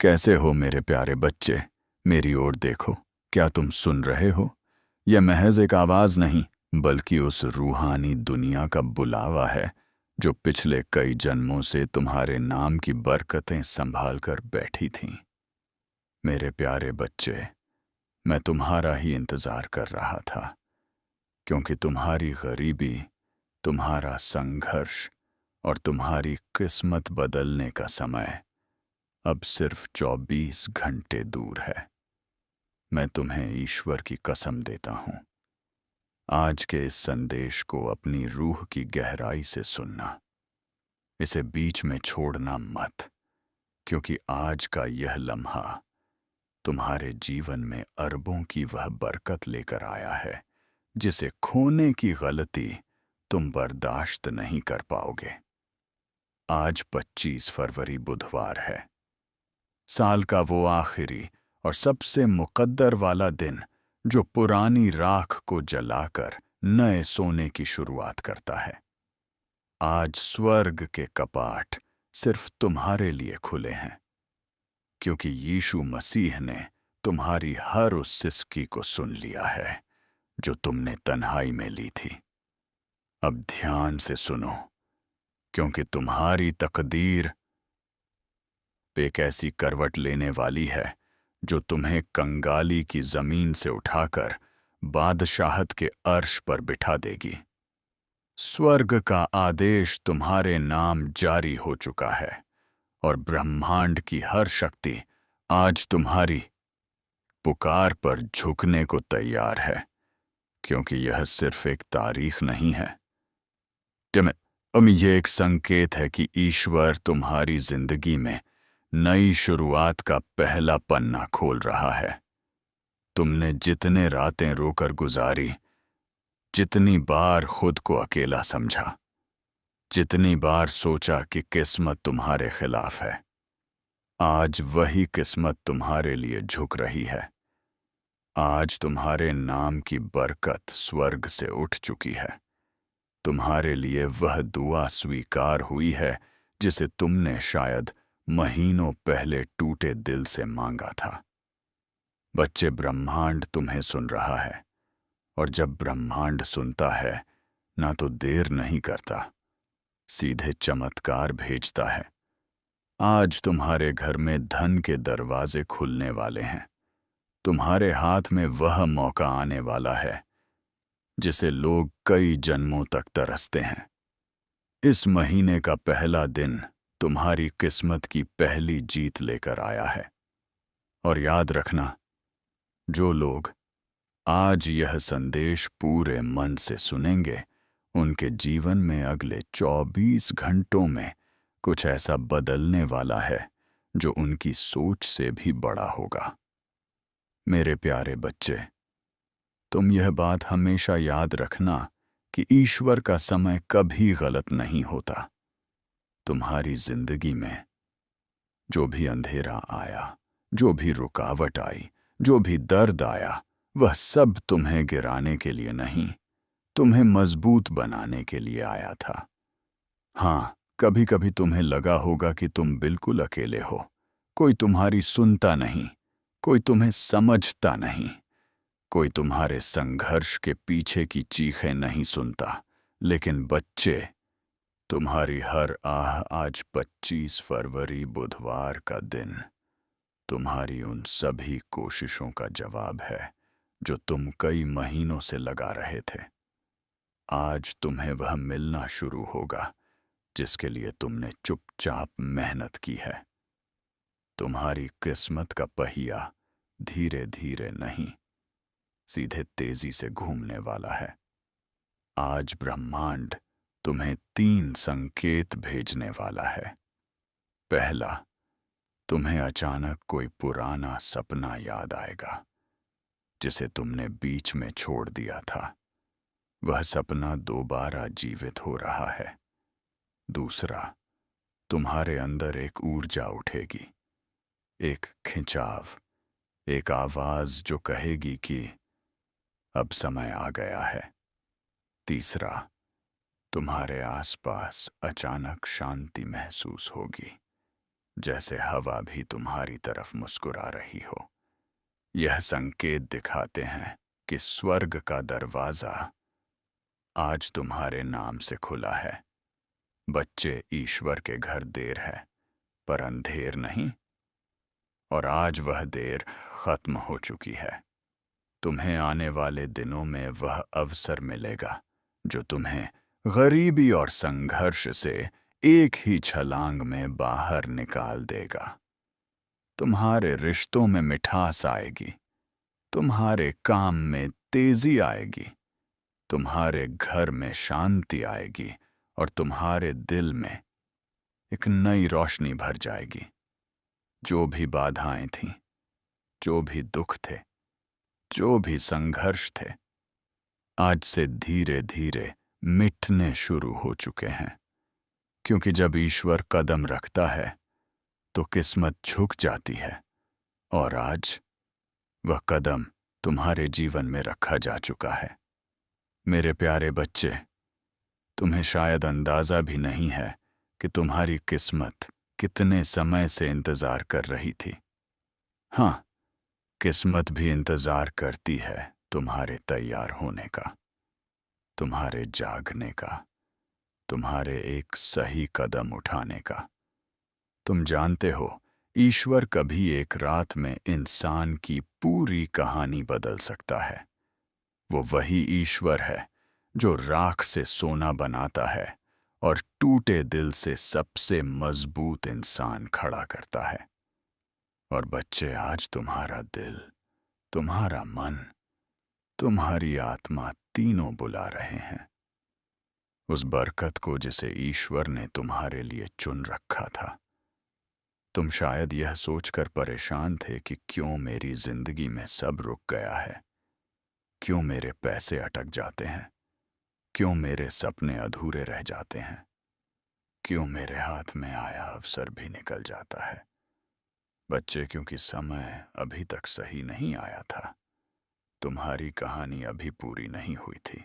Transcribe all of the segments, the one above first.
कैसे हो मेरे प्यारे बच्चे? मेरी ओर देखो। क्या तुम सुन रहे हो? यह महज एक आवाज़ नहीं, बल्कि उस रूहानी दुनिया का बुलावा है जो पिछले कई जन्मों से तुम्हारे नाम की बरकतें संभाल कर बैठी थीं। मेरे प्यारे बच्चे, मैं तुम्हारा ही इंतज़ार कर रहा था, क्योंकि तुम्हारी गरीबी, तुम्हारा संघर्ष और तुम्हारी किस्मत बदलने का समय अब सिर्फ 24 घंटे दूर है। मैं तुम्हें ईश्वर की कसम देता हूँ, आज के इस संदेश को अपनी रूह की गहराई से सुनना। इसे बीच में छोड़ना मत, क्योंकि आज का यह लम्हा तुम्हारे जीवन में अरबों की वह बरकत लेकर आया है जिसे खोने की गलती तुम बर्दाश्त नहीं कर पाओगे। आज 25 फरवरी बुधवार है, साल का वो आखिरी और सबसे मुकद्दर वाला दिन जो पुरानी राख को जलाकर नए सोने की शुरुआत करता है। आज स्वर्ग के कपाट सिर्फ तुम्हारे लिए खुले हैं, क्योंकि यीशु मसीह ने तुम्हारी हर उस सिसकी को सुन लिया है जो तुमने तन्हाई में ली थी। अब ध्यान से सुनो, क्योंकि तुम्हारी तकदीर एक ऐसी करवट लेने वाली है जो तुम्हें कंगाली की जमीन से उठाकर बादशाहत के अर्श पर बिठा देगी। स्वर्ग का आदेश तुम्हारे नाम जारी हो चुका है और ब्रह्मांड की हर शक्ति आज तुम्हारी पुकार पर झुकने को तैयार है, क्योंकि यह सिर्फ एक तारीख नहीं है। ये एक संकेत है कि ईश्वर तुम्हारी जिंदगी में नई शुरुआत का पहला पन्ना खोल रहा है। तुमने जितने रातें रोकर गुजारी, जितनी बार खुद को अकेला समझा, जितनी बार सोचा कि किस्मत तुम्हारे खिलाफ है, आज वही किस्मत तुम्हारे लिए झुक रही है। आज तुम्हारे नाम की बरकत स्वर्ग से उठ चुकी है। तुम्हारे लिए वह दुआ स्वीकार हुई है जिसे तुमने शायद महीनों पहले टूटे दिल से मांगा था। बच्चे, ब्रह्मांड तुम्हें सुन रहा है, और जब ब्रह्मांड सुनता है ना तो देर नहीं करता, सीधे चमत्कार भेजता है। आज तुम्हारे घर में धन के दरवाजे खुलने वाले हैं। तुम्हारे हाथ में वह मौका आने वाला है जिसे लोग कई जन्मों तक तरसते हैं। इस महीने का पहला दिन तुम्हारी किस्मत की पहली जीत लेकर आया है। और याद रखना, जो लोग आज यह संदेश पूरे मन से सुनेंगे, उनके जीवन में अगले 24 घंटों में कुछ ऐसा बदलने वाला है जो उनकी सोच से भी बड़ा होगा। मेरे प्यारे बच्चे, तुम यह बात हमेशा याद रखना कि ईश्वर का समय कभी गलत नहीं होता। तुम्हारी जिंदगी में जो भी अंधेरा आया, जो भी रुकावट आई, जो भी दर्द आया, वह सब तुम्हें गिराने के लिए नहीं, तुम्हें मजबूत बनाने के लिए आया था। हाँ, कभी कभी तुम्हें लगा होगा कि तुम बिल्कुल अकेले हो। कोई तुम्हारी सुनता नहीं, कोई तुम्हें समझता नहीं, कोई तुम्हारे संघर्ष के पीछे की चीखें नहीं सुनता। लेकिन बच्चे, तुम्हारी हर आह आज 25 फरवरी बुधवार का दिन तुम्हारी उन सभी कोशिशों का जवाब है जो तुम कई महीनों से लगा रहे थे। आज तुम्हें वह मिलना शुरू होगा जिसके लिए तुमने चुपचाप मेहनत की है। तुम्हारी किस्मत का पहिया धीरे धीरे नहीं, सीधे तेजी से घूमने वाला है। आज ब्रह्मांड तुम्हें 3 संकेत भेजने वाला है। पहला, तुम्हें अचानक कोई पुराना सपना याद आएगा जिसे तुमने बीच में छोड़ दिया था। वह सपना दोबारा जीवित हो रहा है। दूसरा, तुम्हारे अंदर एक ऊर्जा उठेगी, एक खिंचाव, एक आवाज जो कहेगी कि अब समय आ गया है। तीसरा, तुम्हारे आसपास अचानक शांति महसूस होगी, जैसे हवा भी तुम्हारी तरफ मुस्कुरा रही हो। यह संकेत दिखाते हैं कि स्वर्ग का दरवाजा आज तुम्हारे नाम से खुला है। बच्चे, ईश्वर के घर देर है, पर अंधेर नहीं। और आज वह देर खत्म हो चुकी है। तुम्हें आने वाले दिनों में वह अवसर मिलेगा जो तुम्हें गरीबी और संघर्ष से एक ही छलांग में बाहर निकाल देगा। तुम्हारे रिश्तों में मिठास आएगी, तुम्हारे काम में तेजी आएगी, तुम्हारे घर में शांति आएगी और तुम्हारे दिल में एक नई रोशनी भर जाएगी। जो भी बाधाएं थीं, जो भी दुख थे, जो भी संघर्ष थे, आज से धीरे धीरे मिटने शुरू हो चुके हैं। क्योंकि जब ईश्वर कदम रखता है तो किस्मत झुक जाती है, और आज वह कदम तुम्हारे जीवन में रखा जा चुका है। मेरे प्यारे बच्चे, तुम्हें शायद अंदाजा भी नहीं है कि तुम्हारी किस्मत कितने समय से इंतजार कर रही थी। हाँ, किस्मत भी इंतजार करती है तुम्हारे तैयार होने का, तुम्हारे जागने का, तुम्हारे एक सही कदम उठाने का। तुम जानते हो, ईश्वर कभी एक रात में इंसान की पूरी कहानी बदल सकता है। वो वही ईश्वर है जो राख से सोना बनाता है और टूटे दिल से सबसे मजबूत इंसान खड़ा करता है। और बच्चे, आज तुम्हारा दिल, तुम्हारा मन, तुम्हारी आत्मा तीनों बुला रहे हैं उस बरकत को जिसे ईश्वर ने तुम्हारे लिए चुन रखा था। तुम शायद यह सोचकर परेशान थे कि क्यों मेरी जिंदगी में सब रुक गया है, क्यों मेरे पैसे अटक जाते हैं, क्यों मेरे सपने अधूरे रह जाते हैं, क्यों मेरे हाथ में आया अवसर भी निकल जाता है। बच्चे, क्योंकि समय अभी तक सही नहीं आया था। तुम्हारी कहानी अभी पूरी नहीं हुई थी।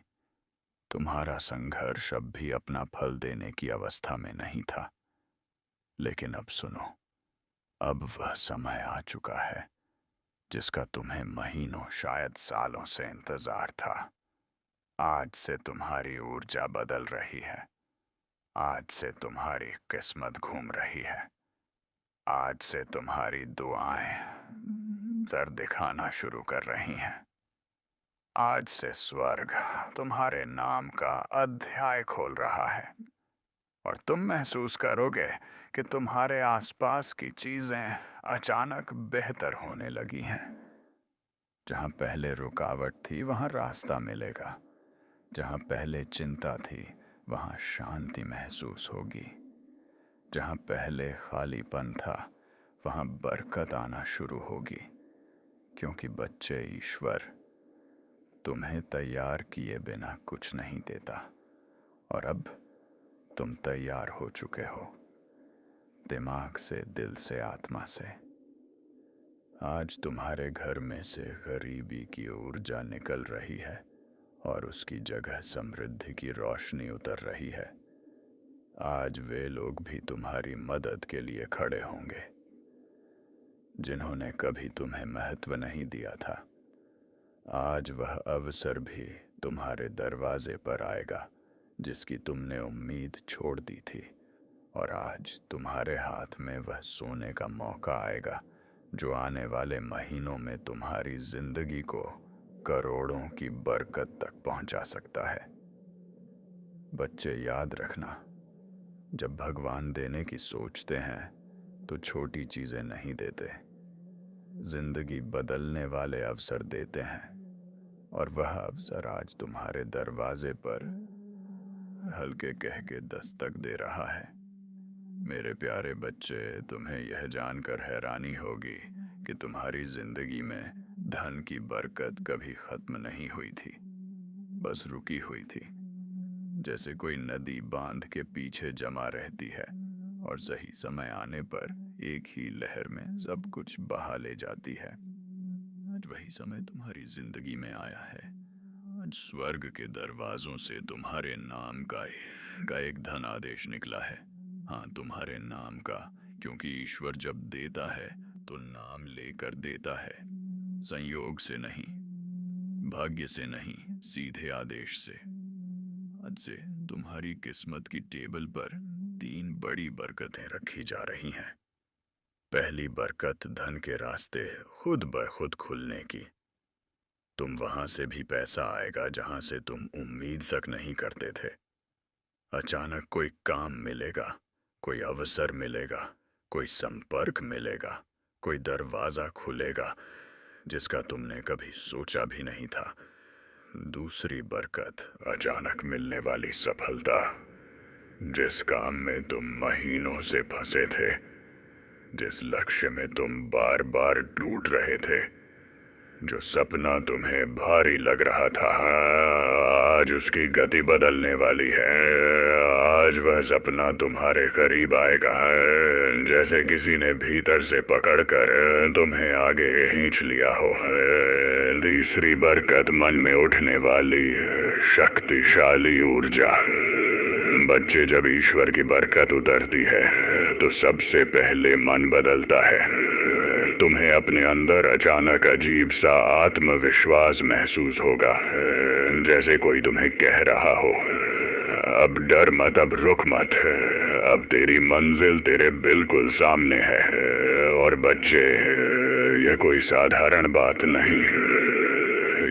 तुम्हारा संघर्ष अब भी अपना फल देने की अवस्था में नहीं था। लेकिन अब सुनो, अब वह समय आ चुका है जिसका तुम्हें महीनों, शायद सालों से इंतजार था। आज से तुम्हारी ऊर्जा बदल रही है। आज से तुम्हारी किस्मत घूम रही है। आज से तुम्हारी दुआएं सर दिखाना शुरू कर रही हैं। आज से स्वर्ग तुम्हारे नाम का अध्याय खोल रहा है और तुम महसूस करोगे कि तुम्हारे आसपास की चीजें अचानक बेहतर होने लगी हैं। जहां पहले रुकावट थी वहां रास्ता मिलेगा। जहां पहले चिंता थी वहां शांति महसूस होगी। जहां पहले खालीपन था वहां बरकत आना शुरू होगी। क्योंकि बच्चे, ईश्वर तुम्हें तैयार किए बिना कुछ नहीं देता, और अब तुम तैयार हो चुके हो, दिमाग से, दिल से, आत्मा से। आज तुम्हारे घर में से गरीबी की ऊर्जा निकल रही है और उसकी जगह समृद्धि की रोशनी उतर रही है। आज वे लोग भी तुम्हारी मदद के लिए खड़े होंगे जिन्होंने कभी तुम्हें महत्व नहीं दिया था। आज वह अवसर भी तुम्हारे दरवाजे पर आएगा जिसकी तुमने उम्मीद छोड़ दी थी। और आज तुम्हारे हाथ में वह सोने का मौका आएगा जो आने वाले महीनों में तुम्हारी जिंदगी को करोड़ों की बरकत तक पहुंचा सकता है। बच्चे, याद रखना, जब भगवान देने की सोचते हैं तो छोटी चीजें नहीं देते, जिंदगी बदलने वाले अवसर देते हैं। और वह अवसर आज तुम्हारे दरवाजे पर हल्के कह के दस्तक दे रहा है। मेरे प्यारे बच्चे, तुम्हें यह जानकर हैरानी होगी कि तुम्हारी जिंदगी में धन की बरकत कभी खत्म नहीं हुई थी, बस रुकी हुई थी। जैसे कोई नदी बांध के पीछे जमा रहती है और सही समय आने पर एक ही लहर में सब कुछ बहा ले जाती है। आज वही समय तुम्हारी जिंदगी में आया है। आज स्वर्ग के दरवाजों से तुम्हारे नाम का एक धनादेश निकला है। हाँ, तुम्हारे नाम का क्योंकि ईश्वर जब देता है तो नाम लेकर देता है, संयोग से नहीं, भाग्य से नहीं, सीधे आदेश से। आज से तुम्हारी किस्मत की टेबल पर 3 बड़ी बरकतें रखी जा रही हैं। पहली बरकत धन के रास्ते खुद ब खुद खुलने की। तुम वहां से भी पैसा आएगा जहां से तुम उम्मीद तक नहीं करते थे। अचानक कोई काम मिलेगा, कोई अवसर मिलेगा, कोई संपर्क मिलेगा, कोई दरवाजा खुलेगा जिसका तुमने कभी सोचा भी नहीं था। दूसरी बरकत अचानक मिलने वाली सफलता। जिस काम में तुम महीनों से फंसे थे, जिस लक्ष्य में तुम बार बार टूट रहे थे, जो सपना तुम्हें भारी लग रहा था, आज उसकी गति बदलने वाली है। आज वह सपना तुम्हारे करीब आएगा, जैसे किसी ने भीतर से पकड़कर तुम्हें आगे खींच लिया हो। तीसरी बरकत मन में उठने वाली शक्तिशाली ऊर्जा। बच्चे, जब ईश्वर की बरकत उतरती है तो सबसे पहले मन बदलता है। तुम्हें अपने अंदर अचानक अजीब सा आत्मविश्वास महसूस होगा, जैसे कोई तुम्हें कह रहा हो, अब डर मत, अब रुक मत, अब तेरी मंजिल तेरे बिल्कुल सामने है। और बच्चे, यह कोई साधारण बात नहीं,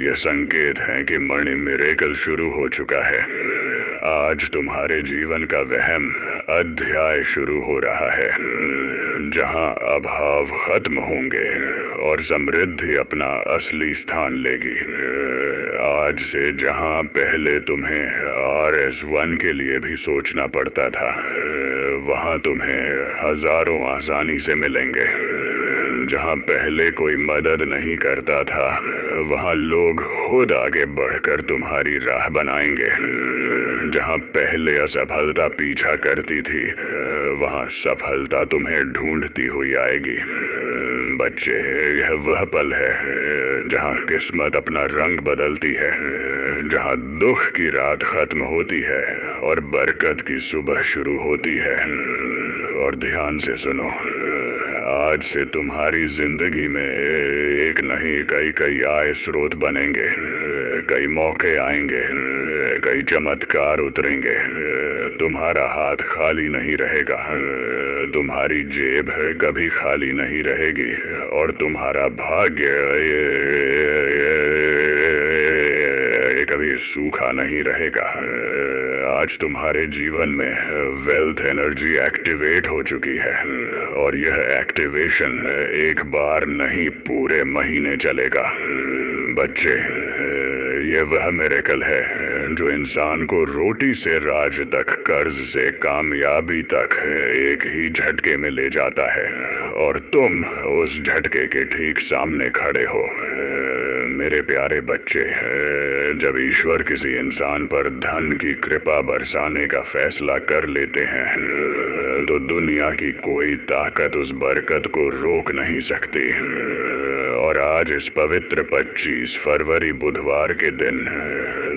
यह संकेत है कि मणि मिरेकल शुरू हो चुका है। आज तुम्हारे जीवन का वहम अध्याय शुरू हो रहा है, जहां अभाव खत्म होंगे और समृद्धि अपना असली स्थान लेगी। आज से जहां पहले तुम्हें RS1 के लिए भी सोचना पड़ता था, वहां तुम्हें हजारों आसानी से मिलेंगे। जहां पहले कोई मदद नहीं करता था, वहां लोग खुद आगे बढ़कर तुम्हारी राह बनाएंगे। जहां पहले असफलता पीछा करती थी, वहां सफलता तुम्हें ढूंढती हुई आएगी। बच्चे, यह वह पल है जहां किस्मत अपना रंग बदलती है, जहां दुख की रात खत्म होती है और बरकत की सुबह शुरू होती है। और ध्यान से सुनो, आज से तुम्हारी जिंदगी में एक नहीं कई आय स्रोत बनेंगे, कई मौके आएंगे, कई चमत्कार उतरेंगे। तुम्हारा हाथ खाली नहीं रहेगा, तुम्हारी जेब कभी खाली नहीं रहेगी और तुम्हारा भाग्य कभी सूखा नहीं रहेगा। आज तुम्हारे जीवन में वेल्थ एनर्जी एक्टिवेट हो चुकी है और यह एक्टिवेशन एक बार नहीं, पूरे महीने चलेगा। बच्चे, यह वह मिरेकल है जो इंसान को रोटी से राज तक, कर्ज से कामयाबी तक एक ही झटके में ले जाता है और तुम उस झटके के ठीक सामने खड़े हो। मेरे प्यारे बच्चे, जब ईश्वर किसी इंसान पर धन की कृपा बरसाने का फैसला कर लेते हैं तो दुनिया की कोई ताकत उस बरकत को रोक नहीं सकती। और आज इस पवित्र 25 फरवरी बुधवार के दिन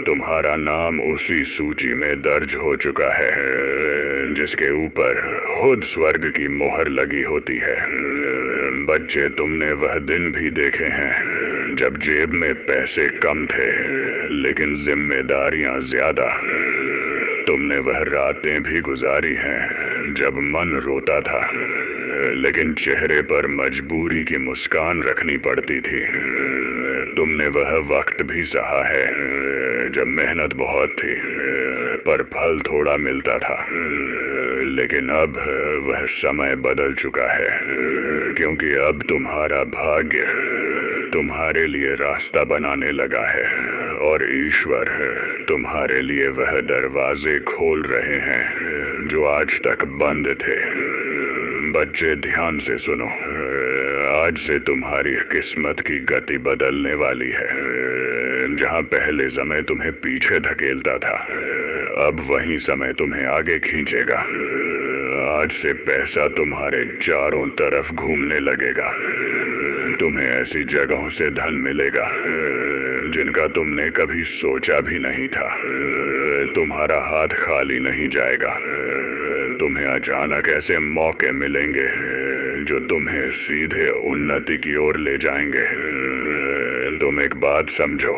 तुम्हारा नाम उसी सूची में दर्ज हो चुका है जिसके ऊपर खुद स्वर्ग की मोहर लगी होती है। बच्चे, तुमने वह दिन भी देखे हैं जब जेब में पैसे कम थे लेकिन जिम्मेदारियां ज्यादा। तुमने वह रातें भी गुजारी हैं जब मन रोता था लेकिन चेहरे पर मजबूरी की मुस्कान रखनी पड़ती थी। तुमने वह वक्त भी सहा है जब मेहनत बहुत थी पर फल थोड़ा मिलता था। लेकिन अब वह समय बदल चुका है, क्योंकि अब तुम्हारा भाग्य तुम्हारे लिए रास्ता बनाने लगा है और ईश्वर तुम्हारे लिए वह दरवाजे खोल रहे हैं जो आज तक बंद थे। बच्चे, ध्यान से सुनो, आज से तुम्हारी किस्मत की गति बदलने वाली है। जहां पहले समय तुम्हें पीछे धकेलता था, अब वही समय तुम्हें आगे खींचेगा। आज से पैसा तुम्हारे चारों तरफ घूमने लगेगा। तुम्हें ऐसी जगहों से धन मिलेगा जिनका तुमने कभी सोचा भी नहीं था। तुम्हारा हाथ खाली नहीं जाएगा। तुम्हें अचानक ऐसे मौके मिलेंगे जो तुम्हें सीधे उन्नति की ओर ले जाएंगे। तुम एक बात समझो,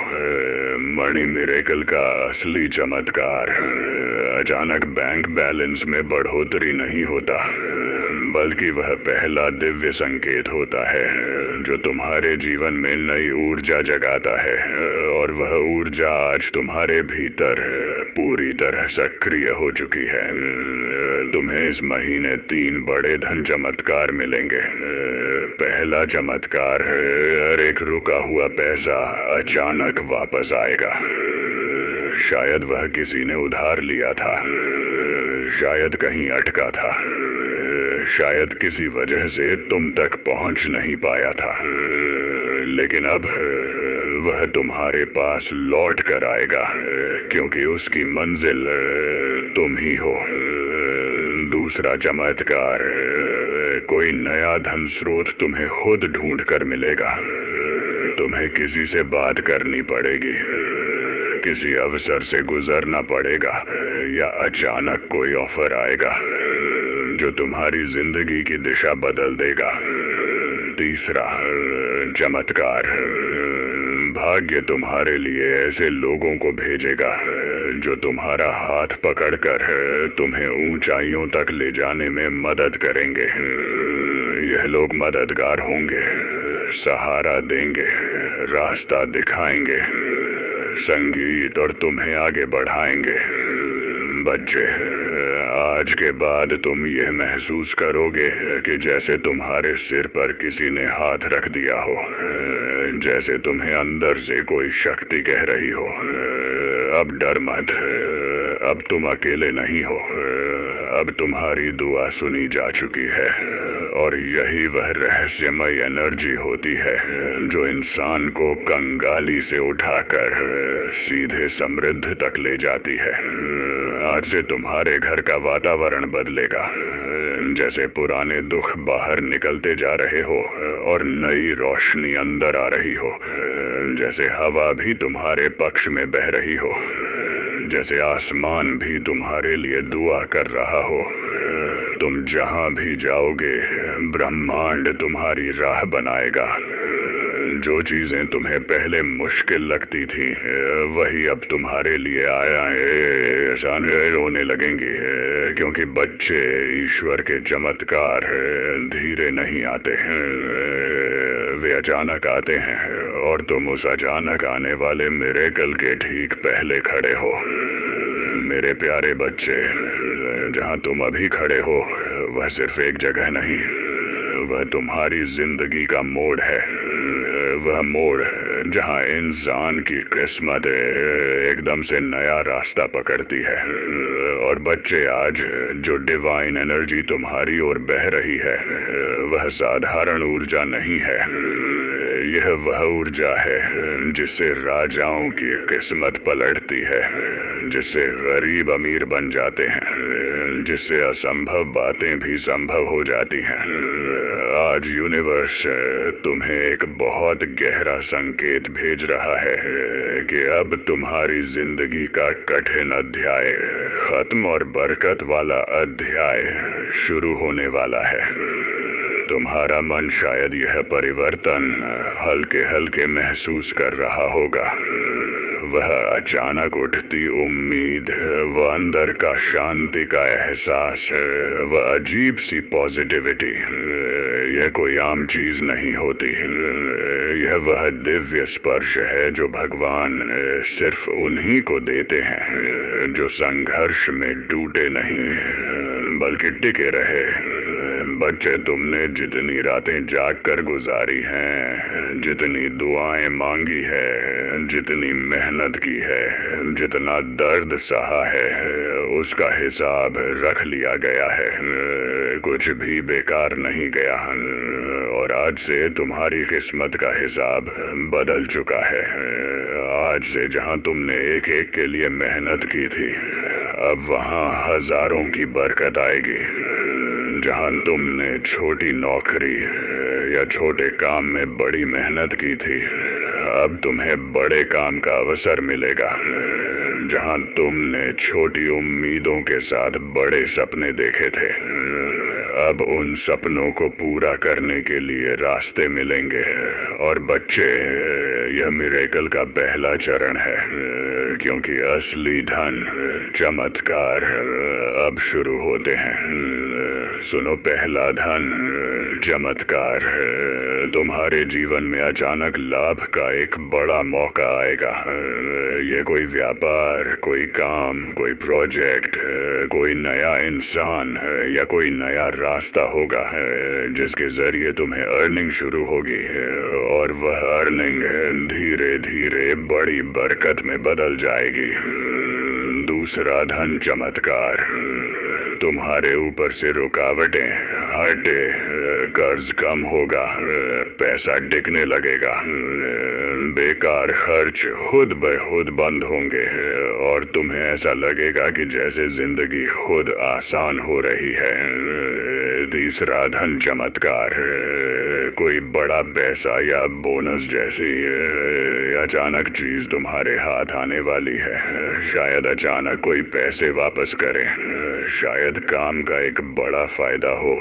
मनी मिरेकल का असली चमत्कार अचानक बैंक बैलेंस में बढ़ोतरी नहीं होता, बल्कि वह पहला दिव्य संकेत होता है जो तुम्हारे जीवन में नई ऊर्जा जगाता है। और वह ऊर्जा आज तुम्हारे भीतर पूरी तरह सक्रिय हो चुकी है। तुम्हें इस महीने 3 बड़े धन चमत्कार मिलेंगे। पहला चमत्कार है, हर एक रुका हुआ पैसा अचानक वापस आएगा। शायद वह किसी ने उधार लिया था, शायद कहीं अटका था, शायद किसी वजह से तुम तक पहुंच नहीं पाया था, लेकिन अब वह तुम्हारे पास लौट कर आएगा, क्योंकि उसकी मंजिल तुम ही हो। दूसरा चमत्कार, कोई नया धन स्रोत तुम्हें खुद ढूंढ कर मिलेगा। तुम्हें किसी से बात करनी पड़ेगी, किसी अवसर से गुजरना पड़ेगा, या अचानक कोई ऑफर आएगा जो तुम्हारी जिंदगी की दिशा बदल देगा। तीसरा चमत्कार, भाग्य तुम्हारे लिए ऐसे लोगों को भेजेगा जो तुम्हारा हाथ पकड़कर तुम्हें ऊंचाइयों तक ले जाने में मदद करेंगे। यह लोग मददगार होंगे, सहारा देंगे, रास्ता दिखाएंगे, संगीत और तुम्हें आगे बढ़ाएंगे। बच्चे, आज के बाद तुम यह महसूस करोगे कि जैसे तुम्हारे सिर पर किसी ने हाथ रख दिया हो, जैसे तुम्हें अंदर से कोई शक्ति कह रही हो, अब डर मत, अब तुम अकेले नहीं हो, अब तुम्हारी दुआ सुनी जा चुकी है। और यही वह रहस्यमय एनर्जी होती है जो इंसान को कंगाली से उठाकर सीधे समृद्ध तक ले जाती है। आज से तुम्हारे घर का वातावरण बदलेगा, जैसे पुराने दुख बाहर निकलते जा रहे हो और नई रोशनी अंदर आ रही हो, जैसे हवा भी तुम्हारे पक्ष में बह रही हो, जैसे आसमान भी तुम्हारे लिए दुआ कर रहा हो। तुम जहां भी जाओगे, ब्रह्मांड तुम्हारी राह बनाएगा। जो चीजें तुम्हें पहले मुश्किल लगती थी, वही अब तुम्हारे लिए आसान होने लगेंगी, क्योंकि बच्चे, ईश्वर के चमत्कार धीरे नहीं आते हैं, वे अचानक आते हैं, और तुम उस अचानक आने वाले मिरेकल के ठीक पहले खड़े हो। मेरे प्यारे बच्चे, जहां तुम अभी खड़े हो वह सिर्फ एक जगह नहीं, वह तुम्हारी जिंदगी का मोड़ है। वह मोड़ जहां इंसान की किस्मत एकदम से नया रास्ता पकड़ती है। और बच्चे, आज जो डिवाइन एनर्जी तुम्हारी ओर बह रही है, वह साधारण ऊर्जा नहीं है। यह वह ऊर्जा है जिससे राजाओं की किस्मत पलटती है, जिससे गरीब अमीर बन जाते हैं, जिससे असंभव बातें भी संभव हो जाती हैं। आज यूनिवर्स तुम्हें एक बहुत गहरा संकेत भेज रहा है कि अब तुम्हारी जिंदगी का कठिन अध्याय खत्म और बरकत वाला अध्याय शुरू होने वाला है। तुम्हारा मन शायद यह परिवर्तन हल्के हल्के महसूस कर रहा होगा। वह अचानक उठती उम्मीद, वह अंदर का शांति का एहसास, वह अजीब सी पॉजिटिविटी, यह कोई आम चीज नहीं होती। यह वह दिव्य स्पर्श है जो भगवान सिर्फ उन्हीं को देते हैं जो संघर्ष में टूटे नहीं बल्कि टिके रहे। बच्चे, तुमने जितनी रातें जाग कर गुजारी हैं, जितनी दुआएं मांगी है, जितनी मेहनत की है, जितना दर्द सहा है, उसका हिसाब रख लिया गया है। कुछ भी बेकार नहीं गया, और आज से तुम्हारी किस्मत का हिसाब बदल चुका है। आज से जहां तुमने एक एक के लिए मेहनत की थी, अब वहां हजारों की बरकत आएगी। जहां तुमने छोटी नौकरी या छोटे काम में बड़ी मेहनत की थी, अब तुम्हें बड़े काम का अवसर मिलेगा। जहां तुमने छोटी उम्मीदों के साथ बड़े सपने देखे थे। अब उन सपनों को पूरा करने के लिए रास्ते मिलेंगे। और बच्चे, यह मिरेकल का पहला चरण है, क्योंकि असली धन, चमत्कार अब शुरू होते हैं। सुनो, पहला धन, चमत्कार। तुम्हारे जीवन में अचानक लाभ का एक बड़ा मौका आएगा। ये कोई व्यापार, कोई काम, कोई प्रोजेक्ट, कोई नया इंसान या कोई नया रास्ता होगा जिसके जरिए तुम्हें अर्निंग शुरू होगी। और वह अर्निंग धीरे धीरे बड़ी बरकत में बदल जाएगी। दूसरा धन चमत्कार। तुम्हारे ऊपर से रुकावटें हटे, कर्ज कम होगा, पैसा टिकने लगेगा, बेकार खर्च खुद ब खुद बंद होंगे और तुम्हें ऐसा लगेगा कि जैसे जिंदगी खुद आसान हो रही है। तीसरा धन चमत्कार। कोई बड़ा पैसा या बोनस जैसी अचानक चीज तुम्हारे हाथ आने वाली है। शायद अचानक कोई पैसे वापस करे, शायद काम का एक बड़ा फायदा हो,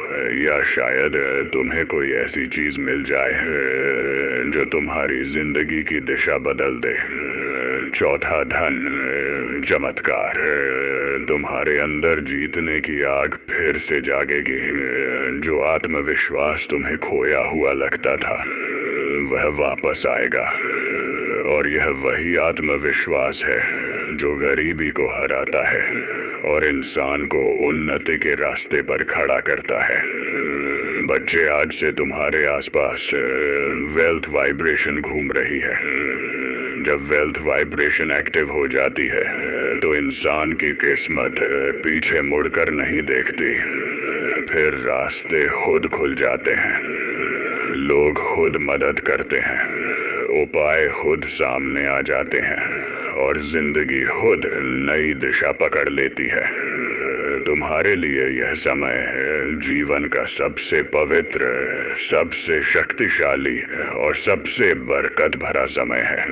या शायद तुम्हें कोई ऐसी चीज मिल जाए जो तुम्हारी जिंदगी की दिशा बदल दे। चौथा धन चमत्कार। तुम्हारे अंदर जीतने की आग फिर से जागेगी। जो आत्मविश्वास तुम्हें खोया हुआ लगता था वह वापस आएगा। और यह वही आत्मविश्वास है जो गरीबी को हराता है और इंसान को उन्नति के रास्ते पर खड़ा करता है। बच्चे, आज से तुम्हारे आसपास वेल्थ वाइब्रेशन घूम रही है। जब वेल्थ वाइब्रेशन एक्टिव हो जाती है तो इंसान की किस्मत पीछे मुड़कर नहीं देखती। फिर रास्ते खुद खुल जाते हैं, लोग खुद मदद करते हैं, उपाय खुद सामने आ जाते हैं और जिंदगी खुद नई दिशा पकड़ लेती है। तुम्हारे लिए यह समय जीवन का सबसे पवित्र, सबसे शक्तिशाली और सबसे बरकत भरा समय है।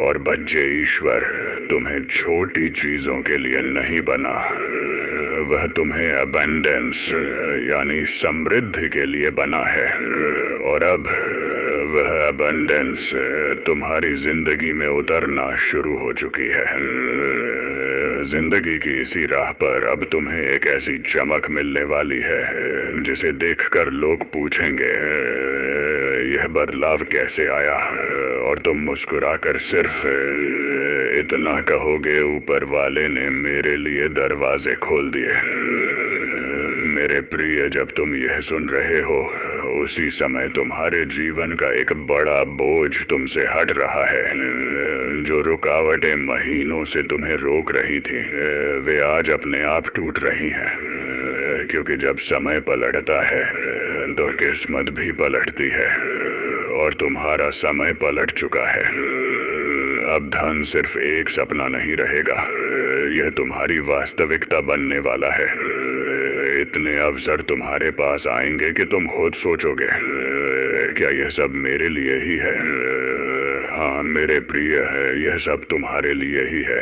और बच्चे, ईश्वर तुम्हें छोटी चीजों के लिए नहीं बना, वह तुम्हें अबंडेंस यानी समृद्धि के लिए बना है। और अब वह अबंडेंस तुम्हारी जिंदगी में उतरना शुरू हो चुकी है। जिंदगी की इसी राह पर अब तुम्हें एक ऐसी चमक मिलने वाली है जिसे देखकर लोग पूछेंगे, यह बदलाव कैसे आया? और तुम मुस्कुराकर सिर्फ इतना कहोगे, ऊपर वाले ने मेरे लिए दरवाजे खोल दिए। मेरे प्रिय, जब तुम यह सुन रहे हो उसी समय तुम्हारे जीवन का एक बड़ा बोझ तुमसे हट रहा है। जो रुकावटें महीनों से तुम्हें रोक रही थी वे आज अपने आप टूट रही हैं, क्योंकि जब समय पलटता है तो किस्मत भी पलटती है और तुम्हारा समय पलट चुका है। अब धन सिर्फ एक सपना नहीं रहेगा, यह तुम्हारी वास्तविकता बनने वाला है। इतने अवसर तुम्हारे पास आएंगे कि तुम खुद सोचोगे, क्या यह सब मेरे लिए ही है? हाँ मेरे प्रिय, है यह सब तुम्हारे लिए ही है,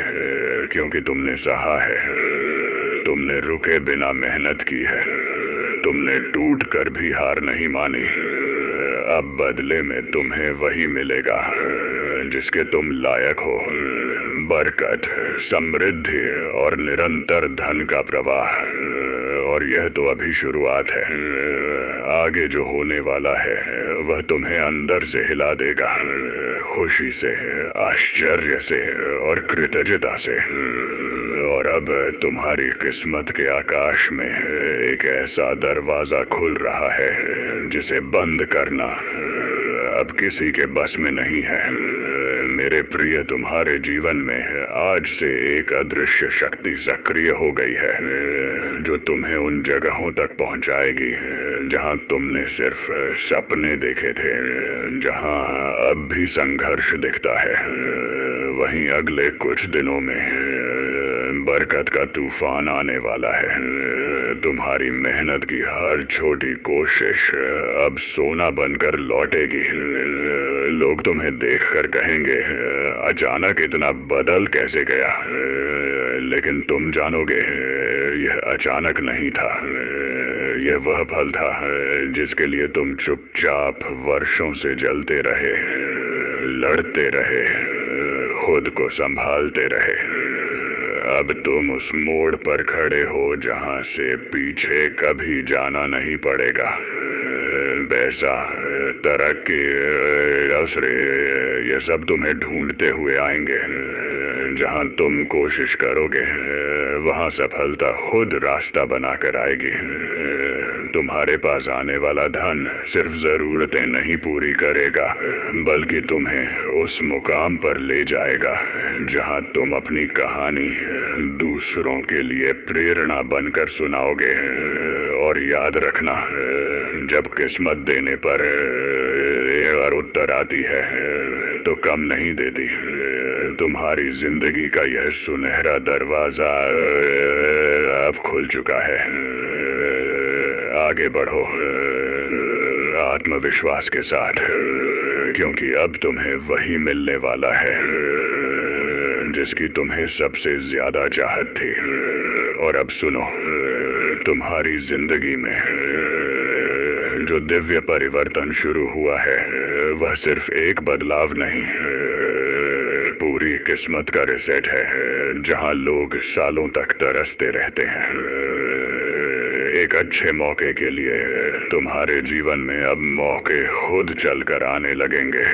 क्योंकि तुमने सहा है, तुमने रुके बिना मेहनत की है, तुमने टूट कर भी हार नहीं मानी। अब बदले में तुम्हें वही मिलेगा जिसके तुम लायक हो। बरकत, समृद्धि और निरंतर धन का प्रवाह। और यह तो अभी शुरुआत है, आगे जो होने वाला है वह तुम्हें अंदर से हिला देगा, खुशी से, आश्चर्य से और कृतज्ञता से। और अब तुम्हारी किस्मत के आकाश में एक ऐसा दरवाजा खुल रहा है जिसे बंद करना अब किसी के बस में नहीं है। मेरे प्रिय, तुम्हारे जीवन में आज से एक अदृश्य शक्ति सक्रिय हो गई है जो तुम्हें उन जगहों तक पहुंचाएगी जहां तुमने सिर्फ सपने देखे थे। जहां अब भी संघर्ष दिखता है, वहीं अगले कुछ दिनों में बरकत का तूफान आने वाला है। तुम्हारी मेहनत की हर छोटी कोशिश अब सोना बनकर लौटेगी। लोग तुम्हें देखकर कहेंगे अचानक इतना बदल कैसे गया, लेकिन तुम जानोगे यह अचानक नहीं था। यह वह फल था जिसके लिए तुम चुपचाप वर्षों से जलते रहे, लड़ते रहे, खुद को संभालते रहे। अब तुम उस मोड़ पर खड़े हो जहां से पीछे कभी जाना नहीं पड़ेगा। पैसा, तरक्की, अवसर, ये सब तुम्हें ढूंढते हुए आएंगे। जहां तुम कोशिश करोगे वहां सफलता खुद रास्ता बनाकर आएगी। तुम्हारे पास आने वाला धन सिर्फ जरूरतें नहीं पूरी करेगा, बल्कि तुम्हें उस मुकाम पर ले जाएगा जहां तुम अपनी कहानी दूसरों के लिए प्रेरणा बनकर सुनाओगे। और याद रखना, जब किस्मत देने पर और उत्तर आती है तो कम नहीं देती। तुम्हारी जिंदगी का यह सुनहरा दरवाजा अब खुल चुका है। आगे बढ़ो आत्मविश्वास के साथ, क्योंकि अब तुम्हें वही मिलने वाला है जिसकी तुम्हें सबसे ज्यादा चाहत थी। और अब सुनो, तुम्हारी जिंदगी में जो दिव्य परिवर्तन शुरू हुआ है वह सिर्फ एक बदलाव नहीं, पूरी किस्मत का रिसेट है। जहां लोग सालों तक तरसते रहते हैं एक अच्छे मौके के लिए, तुम्हारे जीवन में अब मौके खुद चलकर आने लगेंगे।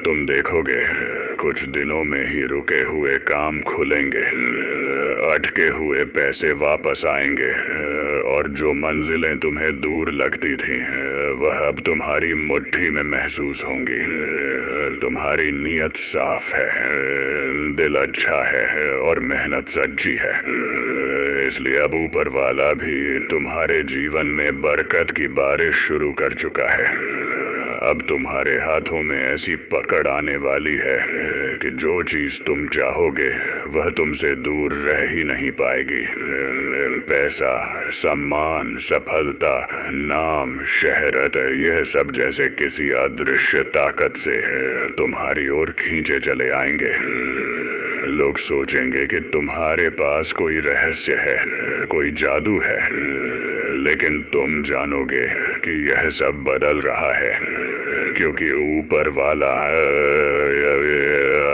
तुम देखोगे कुछ दिनों में ही रुके हुए काम खुलेंगे, अटके हुए पैसे वापस आएंगे, और जो मंजिलें तुम्हें दूर लगती थीं वह अब तुम्हारी मुट्ठी में महसूस होंगी। तुम्हारी नीयत साफ है, दिल अच्छा है और मेहनत सच्ची है, इसलिए अब ऊपर वाला भी तुम्हारे जीवन में बरकत की बारिश शुरू कर चुका है। अब तुम्हारे हाथों में ऐसी पकड़ आने वाली है कि जो चीज तुम चाहोगे वह तुमसे दूर रह ही नहीं पाएगी। पैसा, सम्मान, सफलता, नाम, शहरत, यह सब जैसे किसी अदृश्य ताकत से तुम्हारी ओर खींचे चले आएंगे। लोग सोचेंगे कि तुम्हारे पास कोई रहस्य है, कोई जादू है, लेकिन तुम जानोगे कि यह सब बदल रहा है, क्योंकि ऊपर वाला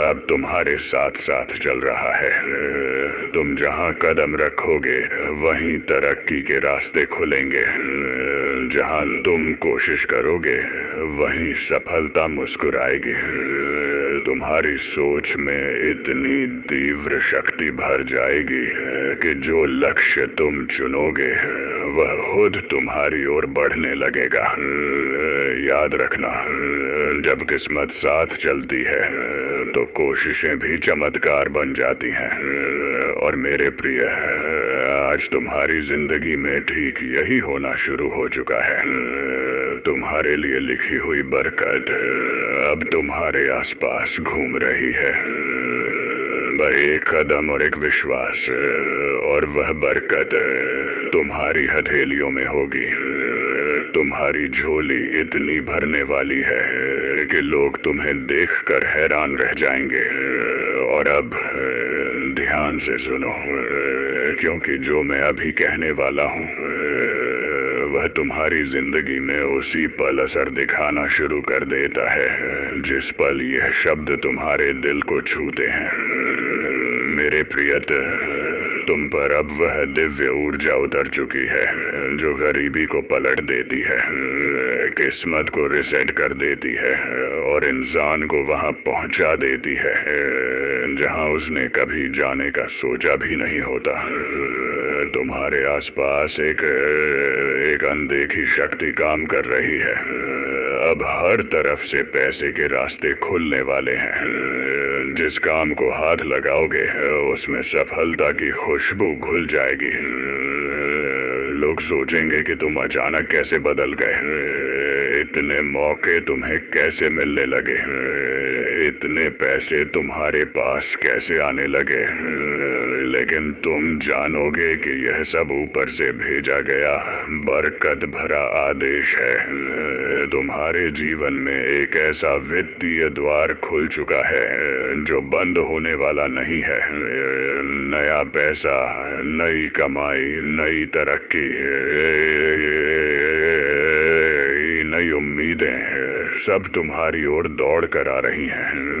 अब तुम्हारे साथ साथ चल रहा है। तुम जहां कदम रखोगे वहीं तरक्की के रास्ते खुलेंगे। जहां तुम कोशिश करोगे वहीं सफलता मुस्कुराएगी। तुम्हारी सोच में इतनी तीव्र शक्ति भर जाएगी कि जो लक्ष्य तुम चुनोगे वह खुद तुम्हारी ओर बढ़ने लगेगा। याद रखना, जब किस्मत साथ चलती है तो कोशिशें भी चमत्कार बन जाती हैं। और मेरे प्रिय, आज तुम्हारी जिंदगी में ठीक यही होना शुरू हो चुका है। तुम्हारे लिए लिखी हुई बरकत अब तुम्हारे आसपास घूम रही है। बस एक कदम और एक विश्वास, और वह बरकत तुम्हारी हथेलियों में होगी। तुम्हारी झोली इतनी भरने वाली है कि लोग तुम्हें देखकर हैरान रह जाएंगे। और अब ध्यान से सुनो, क्योंकि जो मैं अभी कहने वाला हूँ वह तुम्हारी जिंदगी में उसी पल असर दिखाना शुरू कर देता है जिस पल यह शब्द तुम्हारे दिल को छूते हैं। मेरे प्रियत, तुम पर अब वह दिव्य ऊर्जा उतर चुकी है जो गरीबी को पलट देती है, किस्मत को रिसेट कर देती है और इंसान को वहां पहुंचा देती है जहां उसने कभी जाने का सोचा भी नहीं होता। तुम्हारे आसपास एक अनदेखी शक्ति काम कर रही है। अब हर तरफ से पैसे के रास्ते खुलने वाले हैं। जिस काम को हाथ लगाओगे उसमें सफलता की खुशबू घुल जाएगी। लोग सोचेंगे कि तुम अचानक कैसे बदल गए, इतने मौके तुम्हें कैसे मिलने लगे, इतने पैसे तुम्हारे पास कैसे आने लगे। लेकिन तुम जानोगे कि यह सब ऊपर से भेजा गया बरकत भरा आदेश है। तुम्हारे जीवन में एक ऐसा वित्तीय द्वार खुल चुका है जो बंद होने वाला नहीं है। नया पैसा, नई कमाई, नई तरक्की, नई उम्मीदें सब तुम्हारी ओर दौड़ कर आ रही हैं।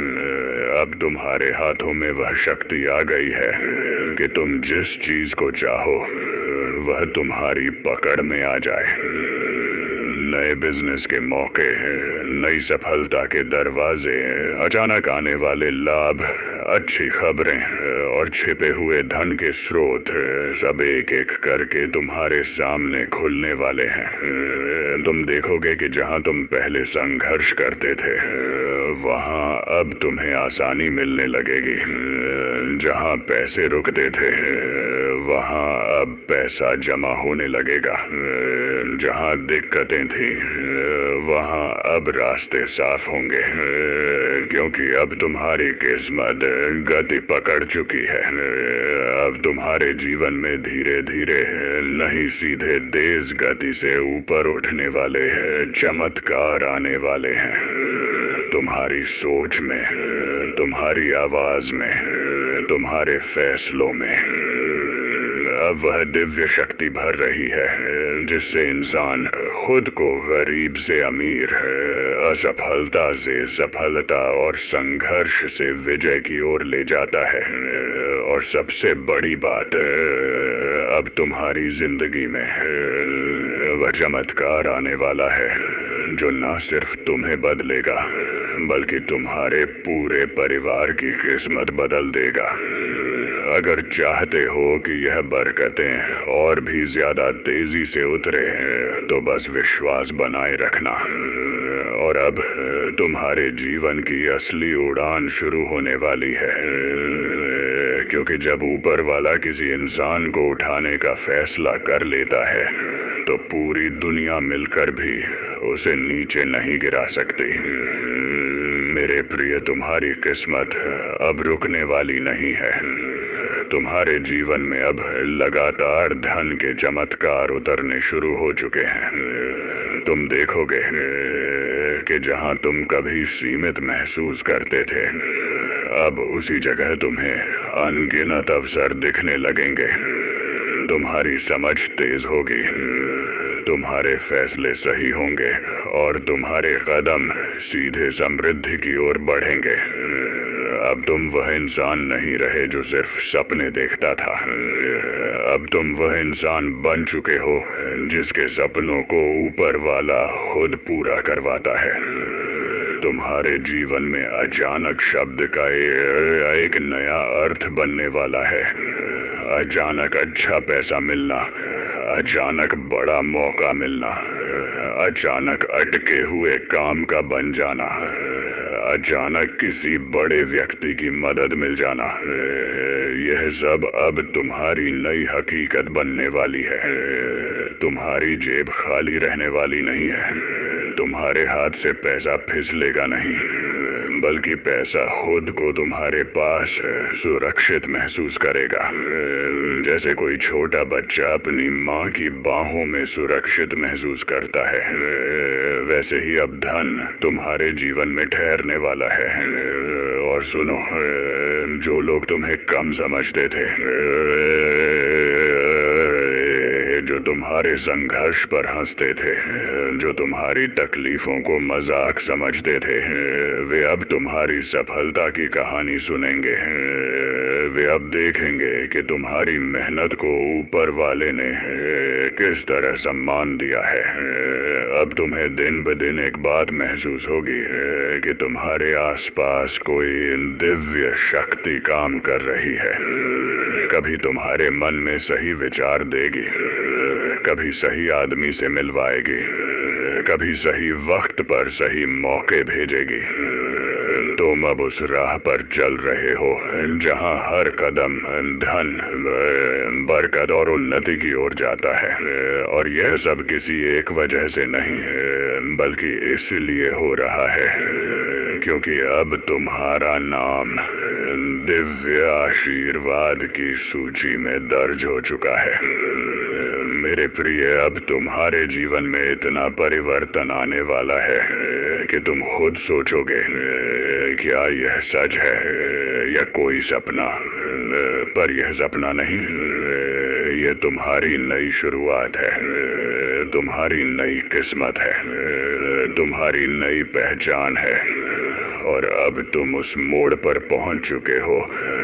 अब तुम्हारे हाथों में वह शक्ति आ गई है कि तुम जिस चीज को चाहो वह तुम्हारी पकड़ में आ जाए। नए बिजनेस के मौके, नई सफलता के दरवाजे, अचानक आने वाले लाभ, अच्छी खबरें और छिपे हुए धन के स्रोत सब एक एक करके तुम्हारे सामने खुलने वाले हैं। तुम देखोगे कि जहां तुम पहले संघर्ष करते थे वहां अब तुम्हें आसानी मिलने लगेगी। जहां पैसे रुकते थे वहां अब पैसा जमा होने लगेगा। जहां दिक्कतें थी वहां अब रास्ते साफ होंगे, क्योंकि अब तुम्हारी किस्मत गति पकड़ चुकी है। अब तुम्हारे जीवन में धीरे धीरे नहीं सीधे तेज गति से ऊपर उठने वाले चमत्कार आने वाले हैं। तुम्हारी सोच में, तुम्हारी आवाज में, तुम्हारे फैसलों में अब वह दिव्य शक्ति भर रही है जिससे इंसान खुद को गरीब से अमीर, असफलता से सफलता और संघर्ष से विजय की ओर ले जाता है। और सबसे बड़ी बात, अब तुम्हारी जिंदगी में वह चमत्कार आने वाला है जो न सिर्फ तुम्हें बदलेगा बल्कि तुम्हारे पूरे परिवार की किस्मत बदल देगा। अगर चाहते हो कि यह बरकतें और भी ज्यादा तेजी से उतरे तो बस विश्वास बनाए रखना। और अब तुम्हारे जीवन की असली उड़ान शुरू होने वाली है, क्योंकि जब ऊपर वाला किसी इंसान को उठाने का फैसला कर लेता है तो पूरी दुनिया मिलकर भी उसे नीचे नहीं गिरा सकती। मेरे प्रिय, तुम्हारी किस्मत अब रुकने वाली नहीं है। तुम्हारे जीवन में अब लगातार धन के चमत्कार उतरने शुरू हो चुके हैं। तुम देखोगे कि जहां तुम कभी सीमित महसूस करते थे अब उसी जगह तुम्हें अनगिनत अवसर दिखने लगेंगे। तुम्हारी समझ तेज होगी, तुम्हारे फैसले सही होंगे और तुम्हारे कदम सीधे समृद्धि की ओर बढ़ेंगे। अब तुम वह इंसान नहीं रहे जो सिर्फ सपने देखता था। अब तुम वह इंसान बन चुके हो जिसके सपनों को ऊपर वाला खुद पूरा करवाता है। तुम्हारे जीवन में अचानक शब्द का एक नया अर्थ बनने वाला है। अचानक अच्छा पैसा मिलना, अचानक बड़ा मौका मिलना, अचानक अटके हुए काम का बन जाना, अचानक किसी बड़े व्यक्ति की मदद मिल जाना, यह सब अब तुम्हारी नई हकीकत बनने वाली है। तुम्हारी जेब खाली रहने वाली नहीं है। तुम्हारे हाथ से पैसा फिसलेगा नहीं, बल्कि पैसा खुद को तुम्हारे पास सुरक्षित महसूस करेगा। जैसे कोई छोटा बच्चा अपनी माँ की बाहों में सुरक्षित महसूस करता है, वैसे ही अब धन तुम्हारे जीवन में ठहरने वाला है। और सुनो, जो लोग तुम्हें कम समझते थे, जो तुम्हारे संघर्ष पर हंसते थे, जो तुम्हारी तकलीफों को मजाक समझते थे, वे अब तुम्हारी सफलता की कहानी सुनेंगे। वे अब देखेंगे कि तुम्हारी मेहनत को ऊपर वाले ने किस तरह सम्मान दिया है। अब तुम्हें दिन ब दिन एक बात महसूस होगी कि तुम्हारे आसपास कोई दिव्य शक्ति काम कर रही है। कभी तुम्हारे मन में सही विचार देगी, कभी सही आदमी से मिलवाएगी, कभी सही वक्त पर सही मौके भेजेगी। तुम अब उस राह पर चल रहे हो जहां हर कदम धन, बरकत और उन्नति की ओर जाता है। और यह सब किसी एक वजह से नहीं बल्कि इसलिए हो रहा है क्योंकि अब तुम्हारा नाम दिव्य आशीर्वाद की सूची में दर्ज हो चुका है। मेरे प्रिय, अब तुम्हारे जीवन में इतना परिवर्तन आने वाला है कि तुम खुद सोचोगे क्या यह सच है या कोई सपना। पर यह सपना नहीं, यह तुम्हारी नई शुरुआत है, तुम्हारी नई किस्मत है, तुम्हारी नई पहचान है। और अब तुम उस मोड़ पर पहुंच चुके हो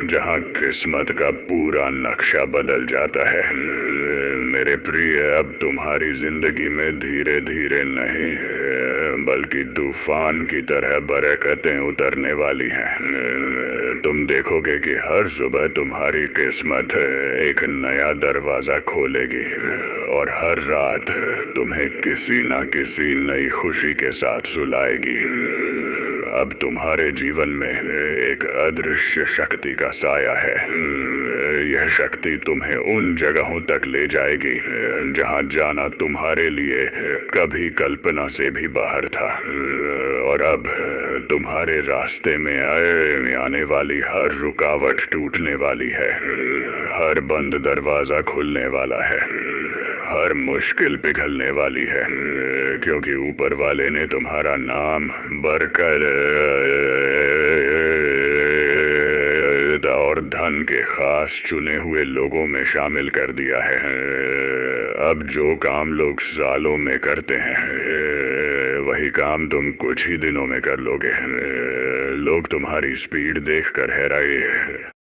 जहां किस्मत का पूरा नक्शा बदल जाता है। मेरे प्रिय, अब तुम्हारी जिंदगी में धीरे धीरे नहीं बल्कि तूफान की तरह बरकतें उतरने वाली हैं। तुम देखोगे कि हर सुबह तुम्हारी किस्मत एक नया दरवाजा खोलेगी और हर रात तुम्हें किसी ना किसी नई खुशी के साथ सुलाएगी। अब तुम्हारे जीवन में एक अदृश्य शक्ति का साया है। यह शक्ति तुम्हें उन जगहों तक ले जाएगी जहां जाना तुम्हारे लिए कभी कल्पना से भी बाहर था। और अब तुम्हारे रास्ते में आने वाली हर रुकावट टूटने वाली है, हर बंद दरवाजा खुलने वाला है, हर मुश्किल पिघलने वाली है, क्योंकि ऊपर वाले ने तुम्हारा नाम बरकत और धन के खास चुने हुए लोगों में शामिल कर दिया है। अब जो काम लोग सालों में करते हैं वही काम तुम कुछ ही दिनों में कर लोगे। लोग तुम्हारी स्पीड देखकर हैराए